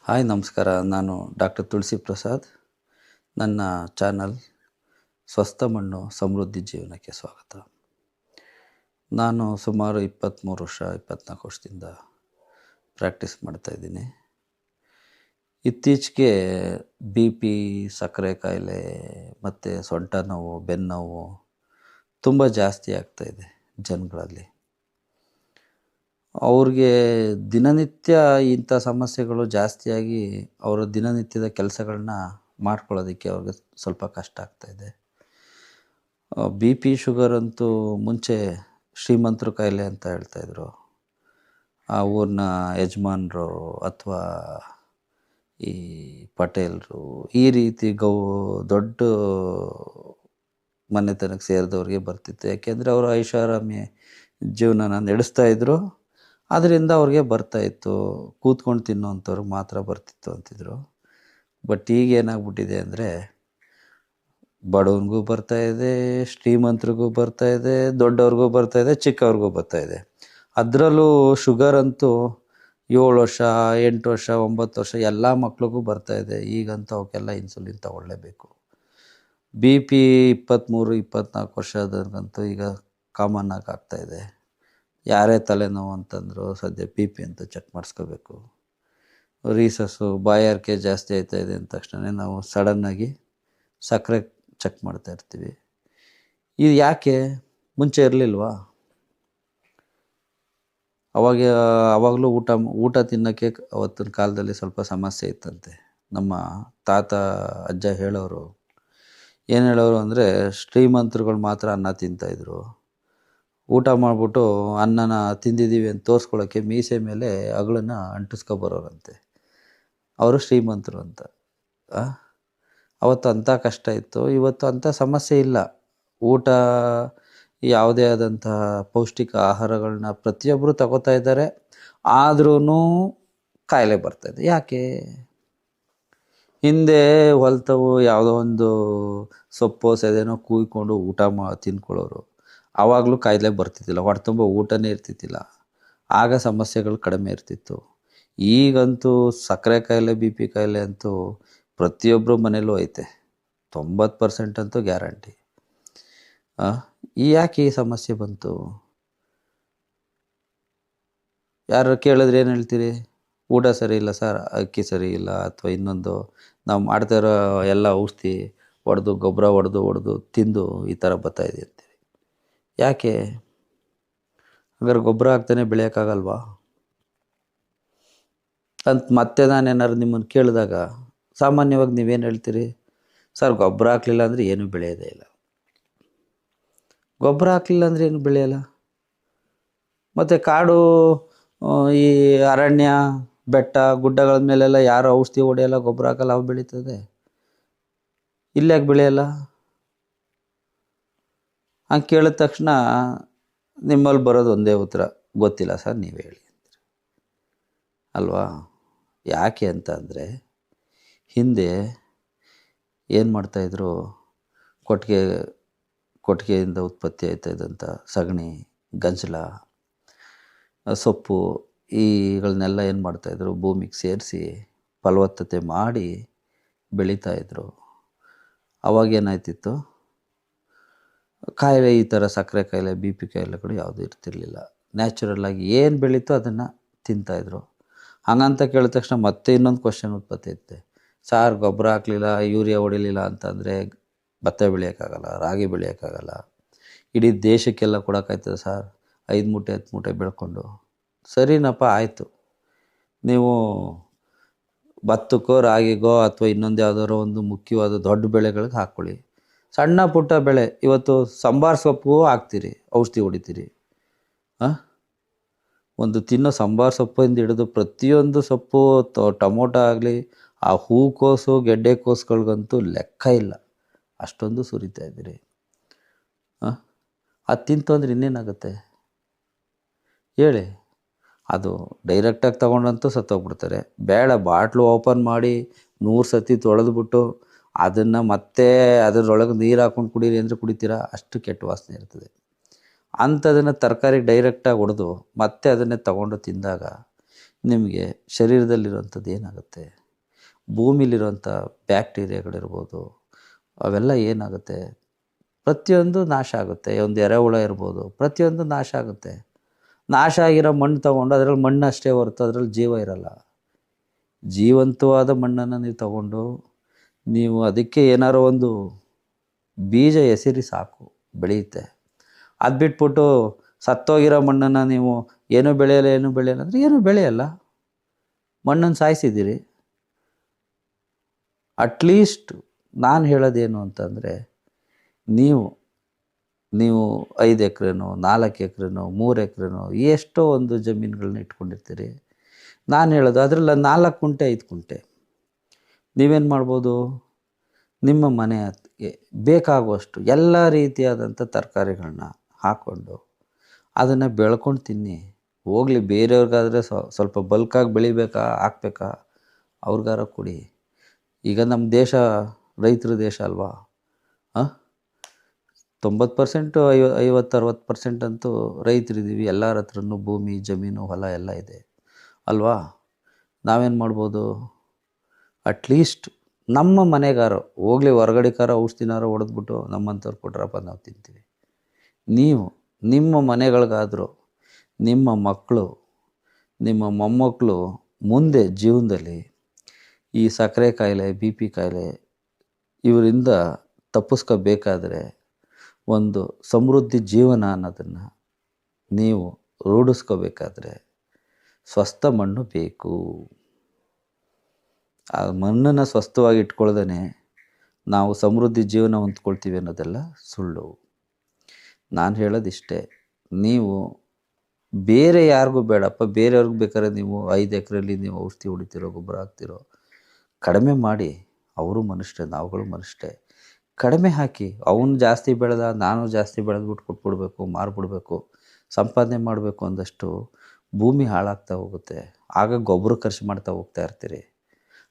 Hi ನಮಸ್ಕಾರ. ನಾನು doctor ತುಳಸಿ ಪ್ರಸಾದ್. ನನ್ನ ಚಾನಲ್ ಸ್ವಸ್ಥ ಮಣ್ಣು ಸಮೃದ್ಧಿ ಜೀವನಕ್ಕೆ ಸ್ವಾಗತ. ನಾನು ಸುಮಾರು 24 ವರ್ಷದಿಂದ ಪ್ರಾಕ್ಟೀಸ್ ಮಾಡ್ತಾಯಿದ್ದೀನಿ. ಇತ್ತೀಚೆಗೆ ಬಿ ಪಿ, ಸಕ್ಕರೆ ಕಾಯಿಲೆ ಮತ್ತು ಸೊಂಟ ನೋವು, ಬೆನ್ನೋವು ತುಂಬ ಜಾಸ್ತಿ ಆಗ್ತಾಯಿದೆ ಜನಗಳಲ್ಲಿ. ಅವ್ರಿಗೆ ದಿನನಿತ್ಯ ಇಂಥ ಸಮಸ್ಯೆಗಳು ಜಾಸ್ತಿಯಾಗಿ ಅವರ ದಿನನಿತ್ಯದ ಕೆಲಸಗಳನ್ನ ಮಾಡ್ಕೊಳ್ಳೋದಕ್ಕೆ ಅವ್ರಿಗೆ ಸ್ವಲ್ಪ ಕಷ್ಟ ಆಗ್ತಾಯಿದೆ. ಬಿ ಪಿ, ಶುಗರ್ ಅಂತೂ ಮುಂಚೆ ಶ್ರೀಮಂತರ ಕಾಯಿಲೆ ಅಂತ ಹೇಳ್ತಾಯಿದ್ರು. ಆ ಊರಿನ ಯಜಮಾನರು ಅಥವಾ ಈ ಪಟೇಲರು ಈ ರೀತಿ ದೊಡ್ಡ ಮನೆತನಕ್ಕೆ ಸೇರಿದವ್ರಿಗೆ ಬರ್ತಿತ್ತು. ಯಾಕೆಂದರೆ ಅವರು ಐಷಾರಾಮಿ ಜೀವನನ ನಡೆಸ್ತಾಯಿದ್ರು. ಅದರಿಂದ ಅವ್ರಿಗೆ ಬರ್ತಾಯಿತ್ತು. ಕೂತ್ಕೊಂಡು ತಿನ್ನೋವಂಥವ್ರಿಗೆ ಮಾತ್ರ ಬರ್ತಿತ್ತು ಅಂತಿದ್ರು. ಬಟ್ ಈಗ ಏನಾಗ್ಬಿಟ್ಟಿದೆ ಅಂದರೆ ಬಡವನಿಗೂ ಬರ್ತಾಯಿದೆ, ಶ್ರೀಮಂತರಿಗೂ ಬರ್ತಾಯಿದೆ, ದೊಡ್ಡವ್ರಿಗೂ ಬರ್ತಾಯಿದೆ, ಚಿಕ್ಕವ್ರಿಗೂ ಬರ್ತಾಯಿದೆ. ಅದರಲ್ಲೂ ಶುಗರ್ ಅಂತೂ 7 ವರ್ಷ, 8 ವರ್ಷ, 9 ವರ್ಷ ಎಲ್ಲ ಮಕ್ಳಿಗೂ ಬರ್ತಾಯಿದೆ. ಈಗಂತೂ ಅವಕ್ಕೆಲ್ಲ ಇನ್ಸುಲಿನ್ ತಗೊಳ್ಳೇಬೇಕು. ಬಿ ಪಿ 23-24 ವರ್ಷದಂತೂ ಈಗ ಕಾಮನ್ ಆಗಿ ಆಗ್ತಾಯಿದೆ. ಯಾರೇ ತಲೆನೋವು ಅಂತಂದರೂ ಸದ್ಯ ಬಿ ಪಿ ಅಂತ ಚೆಕ್ ಮಾಡಿಸ್ಕೋಬೇಕು. ರೀಸಸ್ಸು ಬಾಯಾರಿಕೆ ಜಾಸ್ತಿ ಆಯ್ತಾಯಿದೆ ಅಂದ ತಕ್ಷಣ ನಾವು ಸಡನ್ನಾಗಿ ಸಕ್ಕರೆ ಚೆಕ್ ಮಾಡ್ತಾಯಿರ್ತೀವಿ. ಇದು ಯಾಕೆ? ಮುಂಚೆ ಇರಲಿಲ್ವಾ? ಆವಾಗಲೂ ಊಟ ತಿನ್ನೋಕ್ಕೆ ಅವತ್ತಿನ ಕಾಲದಲ್ಲಿ ಸ್ವಲ್ಪ ಸಮಸ್ಯೆ ಇತ್ತಂತೆ. ನಮ್ಮ ತಾತ ಅಜ್ಜ ಹೇಳೋರು ಏನು ಹೇಳೋರು ಅಂದರೆ, ಶ್ರೀಮಂತರುಗಳು ಮಾತ್ರ ಅನ್ನ ತಿಂತಾಯಿದ್ರು. ಊಟ ಮಾಡಿಬಿಟ್ಟು ಅನ್ನನ ತಿಂದಿದ್ದೀವಿ ಅಂತ ತೋರಿಸ್ಕೊಳ್ಳೋಕ್ಕೆ ಮೀಸೆ ಮೇಲೆ ಅಗಳನ್ನ ಅಂಟಿಸ್ಕೊಬರೋರಂತೆ. ಅವರು ಶ್ರೀಮಂತರು ಅಂತ. ಅವತ್ತು ಅಂಥ ಕಷ್ಟ ಇತ್ತು. ಇವತ್ತು ಅಂಥ ಸಮಸ್ಯೆ ಇಲ್ಲ. ಊಟ, ಯಾವುದೇ ಆದಂತಹ ಪೌಷ್ಟಿಕ ಆಹಾರಗಳನ್ನ ಪ್ರತಿಯೊಬ್ಬರು ತಗೋತಾ ಇದ್ದಾರೆ. ಆದ್ರೂ ಕಾಯಿಲೆ ಬರ್ತಾಯಿದೆ. ಯಾಕೆ? ಹಿಂದೆ ಹೊಲ್ತವು ಯಾವುದೋ ಒಂದು ಸೊಪ್ಪು ಸೆದೇನೋ ಕೂಯ್ಕೊಂಡು ಊಟ ತಿನ್ಕೊಳ್ಳೋರು. ಆವಾಗಲೂ ಕಾಯಿಲೆ ಬರ್ತಿದ್ದಿಲ್ಲ. ಹೊಟ್ಟೆ ತುಂಬ ಊಟನೇ ಇರ್ತಿದ್ದಿಲ್ಲ. ಆಗ ಸಮಸ್ಯೆಗಳು ಕಡಿಮೆ ಇರ್ತಿತ್ತು. ಈಗಂತೂ ಸಕ್ಕರೆ ಕಾಯಿಲೆ, ಬಿ ಪಿ ಕಾಯಿಲೆ ಅಂತೂ ಪ್ರತಿಯೊಬ್ಬರ ಮನೇಲೂ ಐತೆ. 90% ಅಂತೂ ಗ್ಯಾರಂಟಿ. ಯಾಕೆ ಈ ಸಮಸ್ಯೆ ಬಂತು? ಯಾರು ಕೇಳಿದ್ರೆ ಏನು ಹೇಳ್ತೀರಿ? ಊಟ ಸರಿ ಇಲ್ಲ ಸರ್, ಅಕ್ಕಿ ಸರಿ ಇಲ್ಲ, ಅಥವಾ ಇನ್ನೊಂದು ನಾವು ಮಾಡ್ತಾ ಇರೋ ಎಲ್ಲ ಔಷಧಿ ಹೊಡೆದು, ಗೊಬ್ಬರ ಹೊಡೆದು ತಿಂದು ಈ ಥರ ಬರ್ತಾಯಿದೆ ಅಂತೀರಿ. ಯಾಕೆ? ಹಾಗಾದ್ರೆ ಗೊಬ್ಬರ ಹಾಕ್ತಾನೆ ಬೆಳೆಯೋಕ್ಕಾಗಲ್ವಾ ಅಂತ ಮತ್ತೆ ನಾನೇನಾದ್ರು ನಿಮ್ಮನ್ನು ಕೇಳಿದಾಗ ಸಾಮಾನ್ಯವಾಗಿ ನೀವೇನು ಹೇಳ್ತೀರಿ? ಸರ್, ಗೊಬ್ಬರ ಹಾಕಲಿಲ್ಲ ಅಂದರೆ ಏನೂ ಬೆಳೆಯೋದೇ ಇಲ್ಲ. ಗೊಬ್ಬರ ಹಾಕಲಿಲ್ಲ ಅಂದರೆ ಏನು ಬೆಳೆಯಲ್ಲ. ಮತ್ತು ಕಾಡು, ಈ ಅರಣ್ಯ, ಬೆಟ್ಟ, ಗುಡ್ಡಗಳ ಮೇಲೆಲ್ಲ ಯಾರು ಔಷಧಿ ಹೊಡೆಯಲ್ಲ, ಗೊಬ್ಬರ ಹಾಕಲ್ಲ, ಅವು ಬೆಳೀತದೆ. ಇಲ್ಲಾಕೆ ಬೆಳೆಯಲ್ಲ? ಹಂಗೆ ಕೇಳಿದ ತಕ್ಷಣ ನಿಮ್ಮಲ್ಲಿ ಬರೋದು ಒಂದೇ ಉತ್ತರ, ಗೊತ್ತಿಲ್ಲ ಸರ್, ನೀವು ಹೇಳಿ ಅಂತೀರಿ ಅಲ್ವಾ? ಯಾಕೆ ಅಂತ ಅಂದರೆ, ಹಿಂದೆ ಏನು ಮಾಡ್ತಾಯಿದ್ರು, ಕೊಟ್ಟಿಗೆಯಿಂದ ಉತ್ಪತ್ತಿ ಆಯ್ತಾಯಿದ್ದಂಥ ಸಗಣಿ, ಗಂಜಲ, ಸೊಪ್ಪು ಈಗಳನ್ನೆಲ್ಲ ಏನು ಮಾಡ್ತಾಯಿದ್ರು, ಭೂಮಿಗೆ ಸೇರಿಸಿ ಫಲವತ್ತತೆ ಮಾಡಿ ಬೆಳೀತಾಯಿದ್ರು. ಅವಾಗೇನಾಯ್ತಿತ್ತು, ಕಾಯಿಲೆ, ಈ ಥರ ಸಕ್ಕರೆ ಕಾಯಿಲೆ, ಬಿ ಪಿ ಕಾಯಿಲೆಗಳು ಯಾವುದೂ ಇರ್ತಿರ್ಲಿಲ್ಲ. ನ್ಯಾಚುರಲ್ಲಾಗಿ ಏನು ಬೆಳೀತೋ ಅದನ್ನು ತಿಂತಾಯಿದ್ರು. ಹಂಗಂತ ಕೇಳಿದ ತಕ್ಷಣ ಮತ್ತೆ ಇನ್ನೊಂದು ಕ್ವಶನ್ ಉತ್ಪತ್ತಿ ಐತೆ. ಸಾರ್, ಗೊಬ್ಬರ ಹಾಕಲಿಲ್ಲ, ಯೂರಿಯಾ ಹೊಡಿಲಿಲ್ಲ ಅಂತಂದರೆ ಭತ್ತ ಬೆಳೆಯೋಕ್ಕಾಗಲ್ಲ, ರಾಗಿ ಬೆಳೆಯೋಕ್ಕಾಗಲ್ಲ, ಇಡೀ ದೇಶಕ್ಕೆಲ್ಲ ಕೊಡೋಕ್ಕಾಯ್ತದೆ ಸರ್, 5 ಮೂಟೆ 10 ಮೂಟೆ ಬೆಳ್ಕೊಂಡು. ಸರಿನಪ್ಪ, ಆಯಿತು. ನೀವು ಭತ್ತಕ್ಕೋ, ರಾಗಿಗೋ, ಅಥವಾ ಇನ್ನೊಂದು ಯಾವುದಾದ್ರು ಒಂದು ಮುಖ್ಯವಾದ ದೊಡ್ಡ ಬೆಳೆಗಳಿಗೆ ಹಾಕ್ಕೊಳ್ಳಿ. ಸಣ್ಣ ಪುಟ್ಟ ಬೆಳೆ, ಇವತ್ತು ಸಾಂಬಾರು ಸೊಪ್ಪು ಹಾಕ್ತೀರಿ, ಔಷಧಿ ಹೊಡಿತೀರಿ. ಒಂದು ತಿನ್ನೋ ಸಾಂಬಾರು ಸೊಪ್ಪಿಂದ ಹಿಡಿದು ಪ್ರತಿಯೊಂದು ಸೊಪ್ಪು, ಟೊಮೊಟೊ ಆಗಲಿ, ಆ ಹೂಕೋಸು, ಗೆಡ್ಡೆಕೋಸುಗಳಿಗಂತೂ ಲೆಕ್ಕ ಇಲ್ಲ, ಅಷ್ಟೊಂದು ಸುರಿತಾ ಇದ್ದೀರಿ. ಅದು ತಿಂತು ಅಂದರೆ ಇನ್ನೇನಾಗುತ್ತೆ ಹೇಳಿ? ಅದು ಡೈರೆಕ್ಟಾಗಿ ತೊಗೊಂಡಂತೂ ಸತ್ತೋಗ್ಬಿಡ್ತಾರೆ. ಬೇಡ, ಬಾಟ್ಲು ಓಪನ್ ಮಾಡಿ 100 ಸತಿ ತೊಳೆದ್ಬಿಟ್ಟು ಅದನ್ನು ಮತ್ತೆ ಅದರೊಳಗೆ ನೀರು ಹಾಕ್ಕೊಂಡು ಕುಡೀರಿ ಅಂದರೆ ಕುಡಿತೀರಾ? ಅಷ್ಟು ಕೆಟ್ಟ ವಾಸನೆ ಇರ್ತದೆ. ಅಂಥದನ್ನು ತರಕಾರಿ ಡೈರೆಕ್ಟಾಗಿ ಹೊಡೆದು ಮತ್ತೆ ಅದನ್ನೇ ತಗೊಂಡು ತಿಂದಾಗ ನಿಮಗೆ ಶರೀರದಲ್ಲಿರುವಂಥದ್ದು ಏನಾಗುತ್ತೆ, ಭೂಮಿಲಿರುವಂಥ ಬ್ಯಾಕ್ಟೀರಿಯಾಗಳಿರ್ಬೋದು, ಅವೆಲ್ಲ ಏನಾಗುತ್ತೆ, ಪ್ರತಿಯೊಂದು ನಾಶ ಆಗುತ್ತೆ. ಒಂದು ಎರೆಹುಳ ಇರ್ಬೋದು, ಪ್ರತಿಯೊಂದು ನಾಶ ಆಗುತ್ತೆ. ನಾಶ ಆಗಿರೋ ಮಣ್ಣು ತೊಗೊಂಡು ಅದರಲ್ಲಿ ಮಣ್ಣು ಅಷ್ಟೇ ಹೊರತು ಅದರಲ್ಲಿ ಜೀವ ಇರಲ್ಲ. ಜೀವಂತವಾದ ಮಣ್ಣನ್ನು ನೀವು ತಗೊಂಡು ನೀವು ಅದಕ್ಕೆ ಏನಾರೋ ಒಂದು ಬೀಜ ಎಸಿರಿ ಸಾಕು, ಬೆಳೆಯುತ್ತೆ. ಅದು ಬಿಟ್ಬಿಟ್ಟು ಸತ್ತೋಗಿರೋ ಮಣ್ಣನ್ನು ನೀವು ಏನೂ ಬೆಳೆಯಲ್ಲ ಅಂದರೆ ಏನೂ ಬೆಳೆಯಲ್ಲ. ಮಣ್ಣನ್ನು ಸಾಯಿಸಿದ್ದೀರಿ. ಅಟ್ಲೀಸ್ಟ್ ನಾನು ಹೇಳೋದೇನು ಅಂತಂದರೆ, ನೀವು 5 ಎಕರೆನೋ 4 ಎಕರೆನೋ 3 ಎಕರೆನೋ ಎಷ್ಟೋ ಒಂದು ಜಮೀನುಗಳನ್ನ ಇಟ್ಕೊಂಡಿರ್ತೀರಿ. ನಾನು ಹೇಳೋದು ಅದರಲ್ಲಿ 4 ಕುಂಟೆ 5 ಕುಂಟೆ ನೀವೇನು ಮಾಡ್ಬೋದು, ನಿಮ್ಮ ಮನೆಗೆ ಬೇಕಾಗುವಷ್ಟು ಎಲ್ಲ ರೀತಿಯಾದಂಥ ತರಕಾರಿಗಳನ್ನ ಹಾಕ್ಕೊಂಡು ಅದನ್ನು ಬೆಳ್ಕೊಂಡು ತಿನ್ನಿ. ಹೋಗಲಿ, ಬೇರೆಯವ್ರಿಗಾದರೆ ಸ್ವಲ್ಪ ಬಲ್ಕಾಗಿ ಬೆಳಿಬೇಕಾ ಹಾಕ್ಬೇಕಾ, ಅವ್ರಿಗಾರ ಕೊಡಿ. ಈಗ ನಮ್ಮ ದೇಶ ರೈತರ ದೇಶ ಅಲ್ವಾ? 90% 50-60% ಅಂತೂ ರೈತರಿದ್ದೀವಿ. ಎಲ್ಲರ ಹತ್ರನೂ ಭೂಮಿ, ಜಮೀನು, ಹೊಲ ಎಲ್ಲ ಇದೆ ಅಲ್ವಾ? ನಾವೇನು ಮಾಡ್ಬೋದು, ಅಟ್ಲೀಸ್ಟ್ ನಮ್ಮ ಮನೆಗಾರೋ ಹೋಗಲಿ, ಹೊರಗಡೆಗಾರ ಔಷಧಿನಾರೋ ಹೊಡೆದ್ಬಿಟ್ಟು ನಮ್ಮಂಥವ್ರು ಕೊಟ್ರಪ್ಪ ನಾವು ತಿಂತೀವಿ. ನೀವು ನಿಮ್ಮ ಮನೆಗಳಿಗಾದರೂ ನಿಮ್ಮ ಮಕ್ಕಳು, ನಿಮ್ಮ ಮೊಮ್ಮಕ್ಕಳು ಮುಂದೆ ಜೀವನದಲ್ಲಿ ಈ ಸಕ್ಕರೆ ಕಾಯಿಲೆ, BP ಕಾಯಿಲೆ ಇವರಿಂದ ತಪ್ಪಿಸ್ಕೋಬೇಕಾದ್ರೆ ಒಂದು ಸಮೃದ್ಧಿ ಜೀವನ ಅನ್ನೋದನ್ನು ನೀವು ರೂಢಿಸ್ಕೋಬೇಕಾದ್ರೆ ಸ್ವಸ್ಥ ಮಣ್ಣು ಬೇಕು. ಆ ಮಣ್ಣನ್ನು ಸ್ವಸ್ಥವಾಗಿ ಇಟ್ಕೊಳ್ದೇ ನಾವು ಸಮೃದ್ಧಿ ಜೀವನ ಹೊಂದ್ಕೊಳ್ತೀವಿ ಅನ್ನೋದೆಲ್ಲ ಸುಳ್ಳು. ನಾನು ಹೇಳೋದಿಷ್ಟೇ, ನೀವು ಬೇರೆ ಯಾರಿಗೂ ಬೇಡಪ್ಪ, ಬೇರೆಯವ್ರಿಗೆ ಬೇಕಾದ್ರೆ ನೀವು 5 ಎಕರೆಯಲ್ಲಿ ನೀವು ಔಷಧಿ ಹೊಡಿತೀರೋ, ಗೊಬ್ಬರ ಹಾಕ್ತಿರೋ, ಕಡಿಮೆ ಮಾಡಿ. ಅವರು ಮನುಷ್ಯರೇ, ನಾವುಗಳು ಮನುಷ್ಯರೇ. ಕಡಿಮೆ ಹಾಕಿ. ಅವನು ಜಾಸ್ತಿ ಬೆಳೆದ, ನಾನು ಜಾಸ್ತಿ ಬೆಳೆದ್ಬಿಟ್ಟು ಕೊಟ್ಬಿಡ್ಬೇಕು, ಮಾರ್ಬಿಡ್ಬೇಕು, ಸಂಪಾದನೆ ಮಾಡಬೇಕು ಅಂದಷ್ಟು ಭೂಮಿ ಹಾಳಾಗ್ತಾ ಹೋಗುತ್ತೆ. ಆಗ ಗೊಬ್ಬರ ಖರ್ಚು ಮಾಡ್ತಾ ಹೋಗ್ತಾ ಇರ್ತೀರಿ.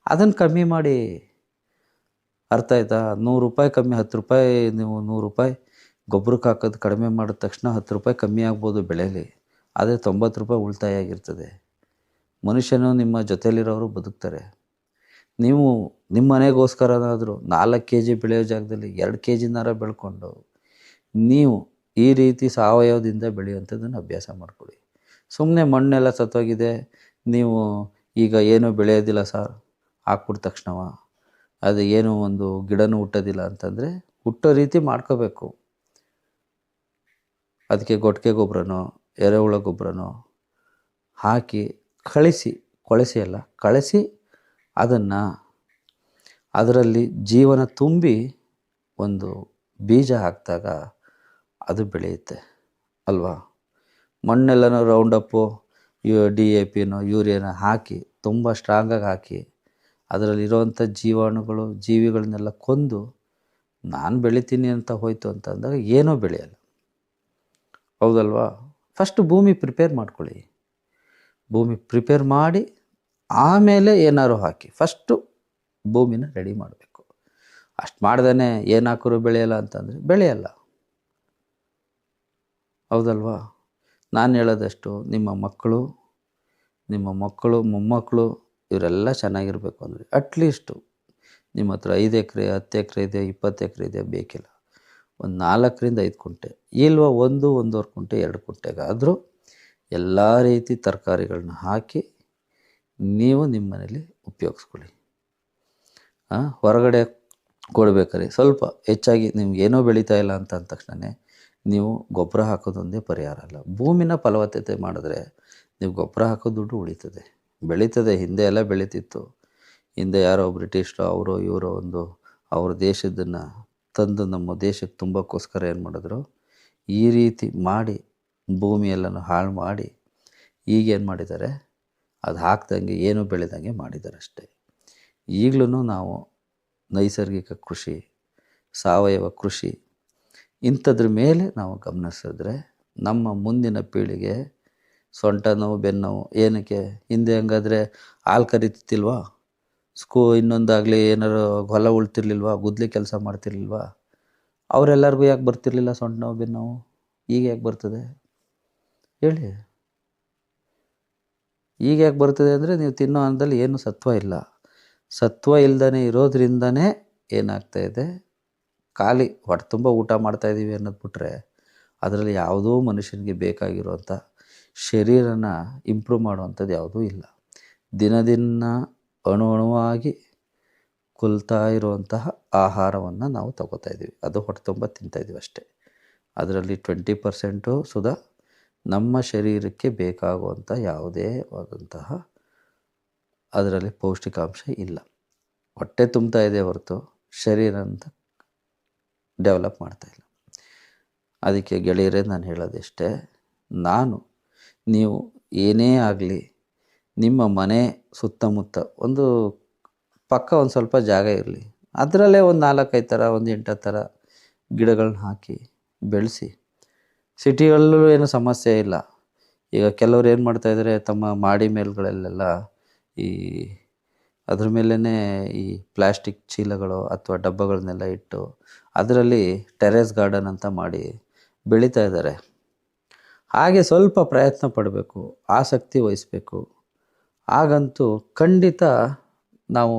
ಅದನ್ನು ಕಮ್ಮಿ ಮಾಡಿ. ಅರ್ಥ ಆಯ್ತಾ? 100 ರೂಪಾಯಿ ಕಮ್ಮಿ, 10 ರೂಪಾಯಿ ನೀವು 100 ರೂಪಾಯಿ ಗೊಬ್ಬರಕ್ಕೆ ಹಾಕೋದು ಕಡಿಮೆ ಮಾಡಿದ ತಕ್ಷಣ 10 ರೂಪಾಯಿ ಕಮ್ಮಿ ಆಗ್ಬೋದು ಬೆಳೆಯಲ್ಲಿ. ಆದರೆ 90 ರೂಪಾಯಿ ಉಳಿತಾಯ ಆಗಿರ್ತದೆ. ಮನುಷ್ಯನು ನಿಮ್ಮ ಜೊತೆಯಲ್ಲಿರೋರು ಬದುಕ್ತಾರೆ. ನೀವು ನಿಮ್ಮ ಮನೆಗೋಸ್ಕರನಾದರೂ 4 kg ಬೆಳೆಯೋ ಜಾಗದಲ್ಲಿ 2 kgನಾರ ಬೆಳ್ಕೊಂಡು ನೀವು ಈ ರೀತಿ ಸಾವಯವದಿಂದ ಬೆಳೆಯುವಂಥದ್ದನ್ನು ಅಭ್ಯಾಸ ಮಾಡಿಕೊಡಿ. ಸುಮ್ಮನೆ ಮಣ್ಣೆಲ್ಲ ಸತ್ತೋಗಿದೆ, ನೀವು ಈಗ ಏನೂ ಬೆಳೆಯೋದಿಲ್ಲ ಸರ್, ಹಾಕ್ಬಿಟ್ಟ ತಕ್ಷಣವ ಅದು ಏನೂ ಒಂದು ಗಿಡನೂ ಹುಟ್ಟೋದಿಲ್ಲ ಅಂತಂದರೆ, ಹುಟ್ಟೋ ರೀತಿ ಮಾಡ್ಕೋಬೇಕು. ಅದಕ್ಕೆ ಕೊಟ್ಟಿಗೆ ಗೊಬ್ಬರನೋ ಎರೆಹುಳ ಗೊಬ್ಬರನೋ ಹಾಕಿ ಕಳಿಸಿ ಅದನ್ನು ಅದರಲ್ಲಿ ಜೀವನ ತುಂಬಿ ಒಂದು ಬೀಜ ಹಾಕಿದಾಗ ಅದು ಬೆಳೆಯುತ್ತೆ ಅಲ್ವಾ? ಮಣ್ಣೆಲ್ಲನೂ ರೌಂಡಪ್ಪು, DAPನೋ ಯೂರಿಯಾನ ಹಾಕಿ ತುಂಬ ಸ್ಟ್ರಾಂಗಾಗಿ ಹಾಕಿ ಅದರಲ್ಲಿರೋವಂಥ ಜೀವಾಣುಗಳು, ಜೀವಿಗಳನ್ನೆಲ್ಲ ಕೊಂದು ನಾನು ಬೆಳಿತೀನಿ ಅಂತ ಹೋಯ್ತು ಅಂತ ಅಂದಾಗ ಏನೂ ಬೆಳೆಯಲ್ಲ. ಹೌದಲ್ವಾ? ಫಸ್ಟ್ ಭೂಮಿ ಪ್ರಿಪೇರ್ ಮಾಡ್ಕೊಳ್ಳಿ. ಭೂಮಿ ಪ್ರಿಪೇರ್ ಮಾಡಿ ಆಮೇಲೆ ಏನಾದ್ರು ಹಾಕಿ. ಫಸ್ಟು ಭೂಮಿನ ರೆಡಿ ಮಾಡಬೇಕು. ಅಷ್ಟು ಮಾಡ್ದೇ ಏನು ಹಾಕಿದ್ರು ಬೆಳೆಯಲ್ಲ ಅಂತಂದರೆ ಬೆಳೆಯಲ್ಲ. ಹೌದಲ್ವಾ? ನಾನು ಹೇಳೋದಷ್ಟು, ನಿಮ್ಮ ಮಕ್ಕಳು ಮೊಮ್ಮಕ್ಕಳು ಇವರೆಲ್ಲ ಚೆನ್ನಾಗಿರಬೇಕು ಅಂದರೆ ಅಟ್ಲೀಸ್ಟು ನಿಮ್ಮ ಹತ್ರ 5 ಎಕರೆ 10 ಎಕರೆ ಇದೆ, 20 ಎಕರೆ ಇದೆ, ಬೇಕಿಲ್ಲ, ಒಂದು 4ರಿಂದ 5 ಕುಂಟೆ ಇಲ್ವ 1-1.5 ಕುಂಟೆ 2 ಕುಂಟೆಗಾದರೂ ಎಲ್ಲ ರೀತಿ ತರಕಾರಿಗಳನ್ನ ಹಾಕಿ ನೀವು ನಿಮ್ಮ ಮನೇಲಿ ಉಪಯೋಗಿಸ್ಕೊಳ್ಳಿ. ಹೊರಗಡೆ ಕೊಡ್ಬೇಕಾದ್ರೆ ಸ್ವಲ್ಪ ಹೆಚ್ಚಾಗಿ ನಿಮ್ಗೇನೋ ಬೆಳೀತಾ ಇಲ್ಲ ಅಂತ ಅಂದ ತಕ್ಷಣ ನೀವು ಗೊಬ್ಬರ ಹಾಕೋದೊಂದೇ ಪರಿಹಾರ ಅಲ್ಲ. ಭೂಮಿನ ಫಲವತ್ತತೆ ಮಾಡಿದ್ರೆ ನೀವು ಗೊಬ್ಬರ ಹಾಕೋ ದುಡ್ಡು ಉಳಿತದೆ, ಬೆಳೀತದೆ. ಹಿಂದೆ ಎಲ್ಲ ಬೆಳೀತಿತ್ತು. ಹಿಂದೆ ಯಾರೋ ಬ್ರಿಟಿಷರು ಅವರೋ ಇವರೋ ಅವ್ರ ದೇಶದನ್ನು ತಂದು ನಮ್ಮ ದೇಶಕ್ಕೆ ತುಂಬಕ್ಕೋಸ್ಕರ ಏನು ಮಾಡಿದ್ರು, ಈ ರೀತಿ ಮಾಡಿ ಭೂಮಿಯೆಲ್ಲನೂ ಹಾಳು ಮಾಡಿ ಈಗೇನು ಮಾಡಿದ್ದಾರೆ, ಅದು ಹಾಕ್ದಂಗೆ ಏನೂ ಬೆಳೆದಂಗೆ ಮಾಡಿದ್ದಾರೆ ಅಷ್ಟೇ. ಈಗಲೂ ನಾವು ನೈಸರ್ಗಿಕ ಕೃಷಿ, ಸಾವಯವ ಕೃಷಿ ಇಂಥದ್ರ ಮೇಲೆ ನಾವು ಗಮನಿಸಿದ್ರೆ ನಮ್ಮ ಮುಂದಿನ ಪೀಳಿಗೆ ಸೊಂಟ ನೋವು, ಬೆನ್ನೋವು ಏನಕ್ಕೆ? ಹಿಂದೆ ಹಂಗಾದರೆ ಹಾಲು ಕರಿತಿಲ್ವಾ, ಇನ್ನೊಂದಾಗಲಿ ಏನಾರು ಹೊಲ ಉಳ್ತಿರ್ಲಿಲ್ವಾ, ಗುದ್ಲಿ ಕೆಲಸ ಮಾಡ್ತಿರ್ಲಿಲ್ವಾ? ಅವರೆಲ್ಲರಿಗೂ ಯಾಕೆ ಬರ್ತಿರ್ಲಿಲ್ಲ ಸೊಂಟ ನೋವು, ಬೆನ್ನೋವು? ಈಗ ಯಾಕೆ ಬರ್ತದೆ ಹೇಳಿ? ಈಗ ಯಾಕೆ ಬರ್ತದೆ ಅಂದರೆ ನೀವು ತಿನ್ನೋ ಅನ್ನದಲ್ಲಿ ಏನು ಸತ್ವ ಇಲ್ಲ. ಸತ್ವ ಇಲ್ದೇ ಇರೋದ್ರಿಂದನೇ ಏನಾಗ್ತಾಯಿದೆ, ಖಾಲಿ ಹೊಟ್ಟೆ ತುಂಬ ಊಟ ಮಾಡ್ತಾಯಿದ್ದೀವಿ ಅನ್ನೋದು ಬಿಟ್ಟರೆ ಅದರಲ್ಲಿ ಯಾವುದೋ ಮನುಷ್ಯನಿಗೆ ಬೇಕಾಗಿರುವಂಥ ಶರೀರನ ಇಂಪ್ರೂವ್ ಮಾಡುವಂಥದ್ದು ಯಾವುದೂ ಇಲ್ಲ. ದಿನ ಅಣುವಾಗಿ ಕೊಲ್ತಾ ಇರುವಂತಹ ಆಹಾರವನ್ನು ನಾವು ತಗೋತಾ ಇದ್ದೀವಿ. ಅದು ಹೊಟ್ಟೆ ತುಂಬ ತಿಂತಾಯಿದ್ದೀವಿ ಅಷ್ಟೇ. ಅದರಲ್ಲಿ 20% ಸುಧಾ ನಮ್ಮ ಶರೀರಕ್ಕೆ ಬೇಕಾಗುವಂಥ ಯಾವುದೇ ಆದಂತಹ ಅದರಲ್ಲಿ ಪೌಷ್ಟಿಕಾಂಶ ಇಲ್ಲ. ಹೊಟ್ಟೆ ತುಂಬ್ತಾ ಇದೆ ಹೊರತು ಶರೀರ ಅಂತ ಡೆವಲಪ್ ಮಾಡ್ತಾಯಿಲ್ಲ. ಅದಕ್ಕೆ ಗೆಳೆಯರೇ, ನಾನು ಹೇಳೋದಿಷ್ಟೇ, ನೀವು ಏನೇ ಆಗಲಿ ನಿಮ್ಮ ಮನೆ ಸುತ್ತಮುತ್ತ ಒಂದು ಪಕ್ಕ ಒಂದು ಸ್ವಲ್ಪ ಜಾಗ ಇರಲಿ, ಅದರಲ್ಲೇ ಒಂದು 4-5 ಥರ, ಒಂದು 8 ಥರ ಗಿಡಗಳನ್ನ ಹಾಕಿ ಬೆಳೆಸಿ. ಸಿಟಿಗಳಲ್ಲೂ ಏನು ಸಮಸ್ಯೆ ಇಲ್ಲ. ಈಗ ಕೆಲವ್ರು ಏನು ಮಾಡ್ತಾಯಿದ್ದಾರೆ, ತಮ್ಮ ಮಾಡಿ ಮೇಲ್ಗಳಲ್ಲೆಲ್ಲ ಅದ್ರ ಮೇಲೇ ಈ ಪ್ಲ್ಯಾಸ್ಟಿಕ್ ಚೀಲಗಳು ಅಥವಾ ಡಬ್ಬಗಳನ್ನೆಲ್ಲ ಇಟ್ಟು ಅದರಲ್ಲಿ ಟೆರೇಸ್ ಗಾರ್ಡನ್ ಅಂತ ಮಾಡಿ ಬೆಳೀತಾ ಇದ್ದಾರೆ. ಹಾಗೆ ಸ್ವಲ್ಪ ಪ್ರಯತ್ನ ಪಡಬೇಕು, ಆಸಕ್ತಿ ವಹಿಸಬೇಕು. ಆಗಂತೂ ಖಂಡಿತ ನಾವು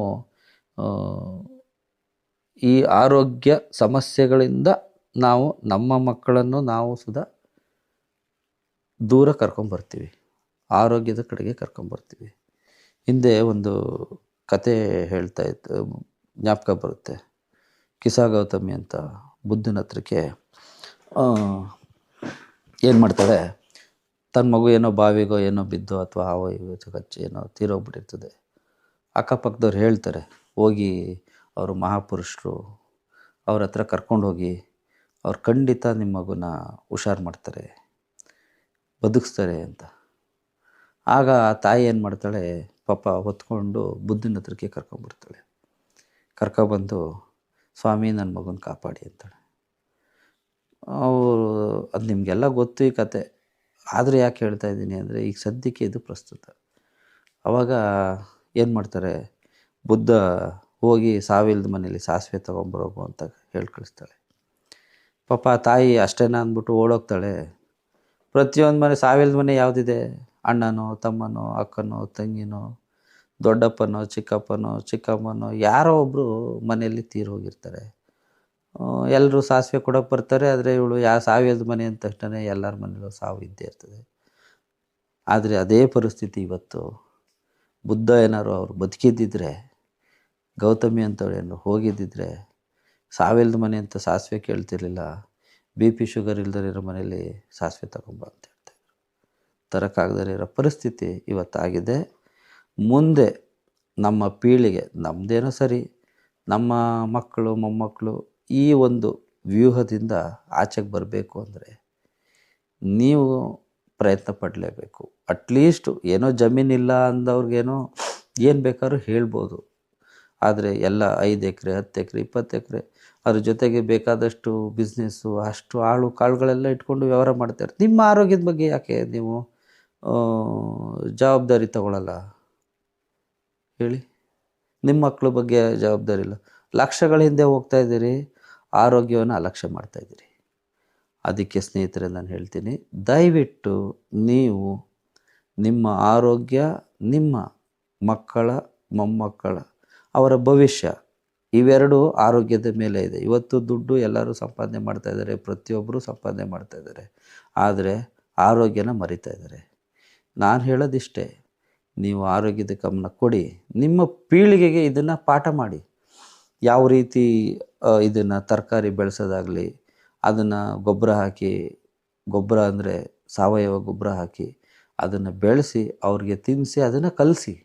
ಈ ಆರೋಗ್ಯ ಸಮಸ್ಯೆಗಳಿಂದ ನಾವು ನಮ್ಮ ಮಕ್ಕಳನ್ನು ನಾವು ಸುಧಾ ದೂರ ಕರ್ಕೊಂಬರ್ತೀವಿ, ಆರೋಗ್ಯದ ಕಡೆಗೆ ಕರ್ಕೊಂಬರ್ತೀವಿ. ಹಿಂದೆ ಒಂದು ಕತೆ ಹೇಳ್ತಾ ಇತ್ತು, ಜ್ಞಾಪಕ ಬರುತ್ತೆ. ಕಿಸಾ ಗೌತಮಿ ಅಂತ ಬುದ್ಧನ ಹತ್ರಕ್ಕೆ ಏನು ಮಾಡ್ತಾಳೆ, ತನ್ನ ಮಗು ಏನೋ ಬಾವಿಗೋ ಏನೋ ಬಿದ್ದೋ ಅಥವಾ ಹಾವೋ ಇವು ಕಚ್ಚಿ ಏನೋ ತೀರೋಗ್ಬಿಟ್ಟಿರ್ತದೆ. ಅಕ್ಕಪಕ್ಕದವ್ರು ಹೇಳ್ತಾರೆ, ಹೋಗಿ ಅವರು ಮಹಾಪುರುಷರು, ಅವ್ರ ಹತ್ರ ಕರ್ಕೊಂಡೋಗಿ ಅವ್ರು ಖಂಡಿತ ನಿಮ್ಮ ಮಗುನ ಹುಷಾರು ಮಾಡ್ತಾರೆ, ಬದುಕಿಸ್ತಾರೆ ಅಂತ. ಆಗ ಆ ತಾಯಿ ಏನು ಮಾಡ್ತಾಳೆ, ಪಾಪ ಹೊತ್ಕೊಂಡು ಬುದ್ಧನ ಹತ್ರಕ್ಕೆ ಕರ್ಕೊಂಬರ್ತಾಳೆ. ಕರ್ಕೊಬಂದು, ಸ್ವಾಮಿ ನನ್ನ ಮಗನ ಕಾಪಾಡಿ ಅಂತಾಳೆ. ಅವರು ಅದು ನಿಮಗೆಲ್ಲ ಗೊತ್ತು ಈ ಕತೆ, ಆದರೆ ಯಾಕೆ ಹೇಳ್ತಾ ಇದ್ದೀನಿ ಅಂದರೆ ಈಗ ಸದ್ಯಕ್ಕೆ ಇದು ಪ್ರಸ್ತುತ. ಆವಾಗ ಏನು ಮಾಡ್ತಾರೆ, ಬುದ್ಧ ಹೋಗಿ ಸಾವಿಲ್ದ ಮನೇಲಿ ಸಾಸಿವೆ ತೊಗೊಂಬರೋಗು ಅಂತ ಹೇಳಿ ಕಳಿಸ್ತಾಳೆ. ಪಾಪ ತಾಯಿ ಅಷ್ಟೇನ ಅಂದ್ಬಿಟ್ಟು ಓಡೋಗ್ತಾಳೆ. ಪ್ರತಿಯೊಂದು ಮನೆ, ಸಾವಿಲ್ದ ಮನೆ ಯಾವುದಿದೆ, ಅಣ್ಣನೋ ತಮ್ಮನೋ ಅಕ್ಕನೋ ತಂಗಿನೋ ದೊಡ್ಡಪ್ಪನೋ ಚಿಕ್ಕಪ್ಪನೋ ಚಿಕ್ಕಮ್ಮನೋ ಯಾರೋ ಒಬ್ಬರು ಮನೆಯಲ್ಲಿ ತೀರೋಗಿರ್ತಾರೆ. ಎಲ್ಲರೂ ಸಾಸಿವೆ ಕೊಡೋಕೆ ಬರ್ತಾರೆ, ಆದರೆ ಇವಳು ಸಾವಿಲ್ದ ಮನೆ ಅಂದ ತಕ್ಷಣ ಎಲ್ಲರ ಮನೇಲೂ ಸಾವು ಇದ್ದೇ ಇರ್ತದೆ. ಆದರೆ ಅದೇ ಪರಿಸ್ಥಿತಿ ಇವತ್ತು ಬುದ್ಧ ಏನಾರು ಅವರು ಬದುಕಿದ್ದಿದ್ರೆ, ಗೌತಮಿ ಅಂತವಳು ಏನಾರು ಹೋಗಿದ್ದಿದ್ರೆ ಸಾವಿಲ್ದ ಮನೆ ಅಂತ ಸಾಸಿವೆ ಕೇಳ್ತಿರ್ಲಿಲ್ಲ. BP ಶುಗರ್ ಇಲ್ದಿರೋ ಮನೇಲಿ ಸಾಸಿವೆ ತಗೊಂಬ ಅಂತ ಹೇಳ್ತಾಯಿದ್ರು. ತರೋಕ್ಕಾಗದೇ ಇರೋ ಪರಿಸ್ಥಿತಿ ಇವತ್ತಾಗಿದೆ. ಮುಂದೆ ನಮ್ಮ ಪೀಳಿಗೆ, ನಮ್ಮದೇನೋ ಸರಿ, ನಮ್ಮ ಮಕ್ಕಳು ಮೊಮ್ಮಕ್ಕಳು ಈ ಒಂದು ವ್ಯೂಹದಿಂದ ಆಚೆಗೆ ಬರಬೇಕು ಅಂದರೆ ನೀವು ಪ್ರಯತ್ನ ಪಡಲೇಬೇಕು. ಅಟ್ಲೀಸ್ಟು ಏನೋ ಜಮೀನಿಲ್ಲ ಅಂದವ್ರಿಗೇನೋ ಏನು ಬೇಕಾದ್ರೂ ಹೇಳ್ಬೋದು. ಆದರೆ ಎಲ್ಲ 5 ಎಕರೆ 10 ಎಕರೆ 20 ಎಕರೆ ಅದ್ರ ಜೊತೆಗೆ ಬೇಕಾದಷ್ಟು ಬಿಸ್ನೆಸ್ಸು, ಅಷ್ಟು ಆಳು ಕಾಳುಗಳೆಲ್ಲ ಇಟ್ಕೊಂಡು ವ್ಯವಹಾರ ಮಾಡ್ತಾರೆ. ನಿಮ್ಮ ಆರೋಗ್ಯದ ಬಗ್ಗೆ ಯಾಕೆ ನೀವು ಜವಾಬ್ದಾರಿ ತಗೊಳ್ಳಲ್ಲ ಹೇಳಿ? ನಿಮ್ಮ ಮಕ್ಕಳ ಬಗ್ಗೆ ಜವಾಬ್ದಾರಿ ಇಲ್ಲ. ಲಕ್ಷಗಳ ಹಿಂದೆ ಹೋಗ್ತಾ ಇದ್ದೀರಿ, ಆರೋಗ್ಯವನ್ನು ಅಲಕ್ಷ್ಯ ಮಾಡ್ತಾಯಿದ್ದೀರಿ. ಅದಕ್ಕೆ ಸ್ನೇಹಿತರೆ ನಾನು ಹೇಳ್ತೀನಿ, ದಯವಿಟ್ಟು ನೀವು ನಿಮ್ಮ ಆರೋಗ್ಯ, ನಿಮ್ಮ ಮಕ್ಕಳ ಮೊಮ್ಮಕ್ಕಳ ಅವರ ಭವಿಷ್ಯ ಇವೆರಡು ಆರೋಗ್ಯದ ಮೇಲೆ ಇದೆ. ಇವತ್ತು ದುಡ್ಡು ಎಲ್ಲರೂ ಸಂಪಾದನೆ ಮಾಡ್ತಾಯಿದ್ದಾರೆ, ಪ್ರತಿಯೊಬ್ಬರು ಸಂಪಾದನೆ ಮಾಡ್ತಾಯಿದ್ದಾರೆ, ಆದರೆ ಆರೋಗ್ಯನ ಮರಿತಾ ಇದ್ದಾರೆ. ನಾನು ಹೇಳೋದಿಷ್ಟೇ, ನೀವು ಆರೋಗ್ಯದ ಗಮನ ಕೊಡಿ. ನಿಮ್ಮ ಪೀಳಿಗೆಗೆ ಇದನ್ನು ಪಾಠ ಮಾಡಿ. ಯಾವ ರೀತಿ ಇದನ್ನು ತರಕಾರಿ ಬೆಳೆಸೋದಾಗಲಿ, ಅದನ್ನು ಗೊಬ್ಬರ ಹಾಕಿ, ಗೊಬ್ಬರ ಅಂದರೆ ಸಾವಯವ ಗೊಬ್ಬರ ಹಾಕಿ ಅದನ್ನು ಬೆಳೆಸಿ ಅವ್ರಿಗೆ ತಿನ್ನಿಸಿ ಅದನ್ನು ಕಲಿಸಿ.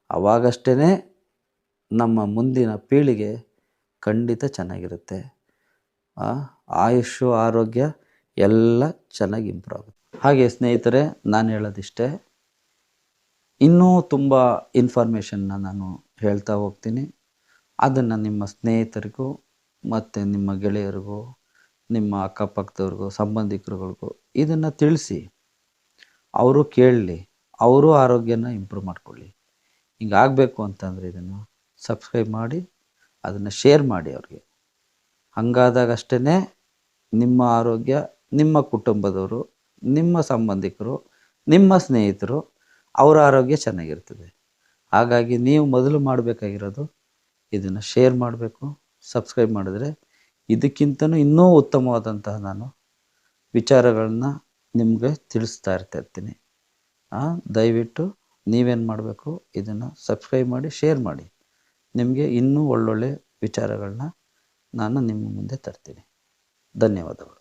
ಆವಾಗಷ್ಟೇ ನಮ್ಮ ಮುಂದಿನ ಪೀಳಿಗೆ ಖಂಡಿತ ಚೆನ್ನಾಗಿರುತ್ತೆ. ಆಯುಷ್ಯು ಆರೋಗ್ಯ ಎಲ್ಲ ಚೆನ್ನಾಗಿ ಇಂಪ್ರೂವ್ ಆಗುತ್ತೆ. ಹಾಗೆ ಸ್ನೇಹಿತರೆ, ನಾನು ಹೇಳೋದಿಷ್ಟೇ, ಇನ್ನೂ ತುಂಬ ಇನ್ಫಾರ್ಮೇಷನ್ನ ನಾನು ಹೇಳ್ತಾ ಹೋಗ್ತೀನಿ. ಅದನ್ನು ನಿಮ್ಮ ಸ್ನೇಹಿತರಿಗೂ ಮತ್ತು ನಿಮ್ಮ ಗೆಳೆಯರಿಗೂ, ನಿಮ್ಮ ಅಕ್ಕಪಕ್ಕದವ್ರಿಗೂ, ಸಂಬಂಧಿಕರುಗಳಿಗೂ ಇದನ್ನು ತಿಳಿಸಿ. ಅವರು ಕೇಳಲಿ, ಅವರು ಆರೋಗ್ಯನ ಇಂಪ್ರೂವ್ ಮಾಡ್ಕೊಳ್ಳಿ. ಹಿಂಗಾಗಬೇಕು ಅಂತಂದರೆ ಇದನ್ನು ಸಬ್ಸ್ಕ್ರೈಬ್ ಮಾಡಿ, ಅದನ್ನು ಶೇರ್ ಮಾಡಿ ಅವ್ರಿಗೆ. ಹಾಗಾದಾಗಷ್ಟೇ ನಿಮ್ಮ ಆರೋಗ್ಯ, ನಿಮ್ಮ ಕುಟುಂಬದವರು, ನಿಮ್ಮ ಸಂಬಂಧಿಕರು, ನಿಮ್ಮ ಸ್ನೇಹಿತರು ಅವರ ಆರೋಗ್ಯ ಚೆನ್ನಾಗಿರ್ತದೆ. ಹಾಗಾಗಿ ನೀವು ಮೊದಲು ಮಾಡಬೇಕಾಗಿರೋದು ಇದನ್ನು ಶೇರ್ ಮಾಡಬೇಕು, ಸಬ್ಸ್ಕ್ರೈಬ್ ಮಾಡಿದ್ರೆ ಇದಕ್ಕಿಂತನೂ ಇನ್ನೂ ಉತ್ತಮವಾದಂತಹ ನಾನು ವಿಚಾರಗಳನ್ನ ನಿಮಗೆ ತಿಳಿಸ್ತಾ ಇರ್ತೀನಿ. ದಯವಿಟ್ಟು ನೀವೇನು ಮಾಡಬೇಕು, ಇದನ್ನು ಸಬ್ಸ್ಕ್ರೈಬ್ ಮಾಡಿ, ಶೇರ್ ಮಾಡಿ. ನಿಮಗೆ ಇನ್ನೂ ಒಳ್ಳೊಳ್ಳೆ ವಿಚಾರಗಳನ್ನ ನಾನು ನಿಮ್ಮ ಮುಂದೆ ತರ್ತೀನಿ. ಧನ್ಯವಾದಗಳು.